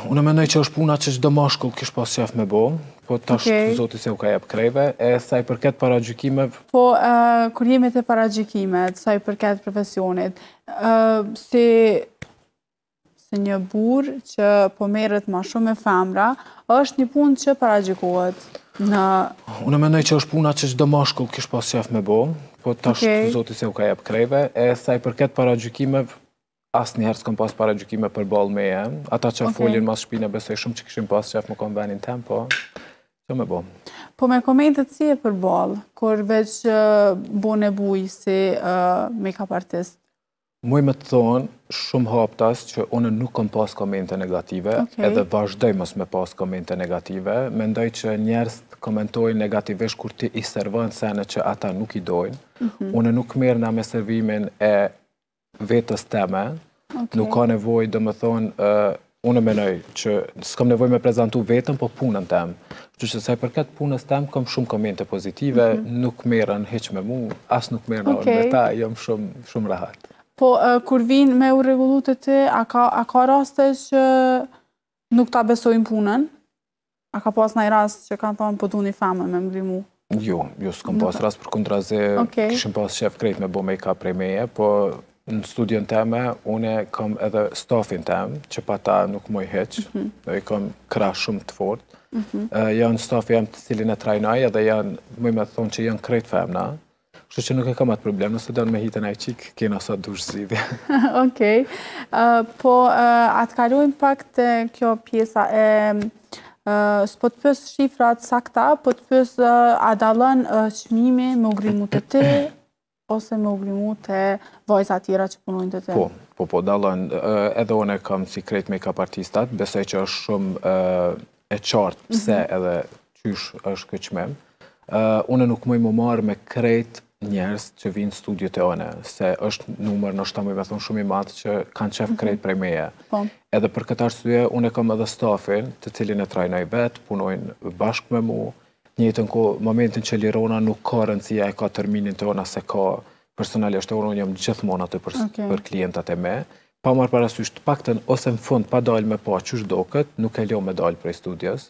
Unë mendoj që është puna që çdo mashkull kish pas qef me bo, po tash Zoti se u ka jep krejve, e sa i përket paragjykimeve. Po, kur jemi te paragjykimet, sa i përket profesionit, si një burr që po merret ma shumë me femra, është një punë që paragjykohet në... Unë mendoj që është puna që çdo mashkull kish pas qef me bo, po tash Zoti se u ka jep krejve, e sa i përket paragjykimeve, asnjëherë s'kam pas paragjykime përballë meje. Ata që folin mas shpine besoj shumë që kishin pas qef më kon venin tem, po që me bo. Po me komentet si e përballë, kur veç bo nebuj si make-up artist? Muj me të thonë shumë haptas që unë nuk kam pas komente negative, edhe vazhdoj mos me pas komente negative. Mendoj që njerëz komentojnë negativisht kur ti i servon sene që ata nuk i dojnë. Unë nuk merrna me servimin e vetës teme, nuk ka nevoj, do më thonë, unë menoj që s'kam nevoj me prezentu vetën, po punën tem. Që që sa i përket punës tem, kam shumë komente pozitive, nuk merën heq me mu, as nuk merën me ta, jam shumë rahat. Po, kur vinë me u regullu të ti, a ka raste që nuk ta besojnë punën? A ka pas nëjë rast që kanë thonë, po du një femën me më grimu? Jo, s'kam pas rast për kundrazi, kishim pas shef krejt me bo make-up prej meje, po në studion teme, une kam edhe stafin tem, që pa ta nuk moj heq, i kam krah shumë të fort. Janë stafi jam të cilin e trajnaj, edhe janë, mëj me thonë që janë krejt femna, kështu që nuk e kam atë problem, nëse donë me hitën e qik, kena sa dush zidhja. Okej, po atë kalojmë pak të kjo pjesa e, s'po të pës shifrat sakta, po të pës a dalën çmimi me u grimu të ti, ose me u grimu të vajza tjera që punojnë të të? Po, dalën, edhe une kam si krejt make-up artistat, besoj që është shumë e qartë pse edhe qysh është këtë qmem. Une nuk mëj më marë me krejt njerës që vinë studiot e one, se është numër në shtamë i vetën shumë i matë që kanë qef krejt prej meje. Edhe për këtë arsye, une kam edhe stafin të cilin e trajnoj vetë, punojnë bashkë me mu, njëtën ko, momentin që lirona nuk ka rëndësia e ka terminin të ona se ka personalisht e unë jam gjithmonë aty për klientat e me, pa marrë parasysh të paktën ose në fund pa dalë me pa qysh do këtë, nuk e ljo me dalë prej studios,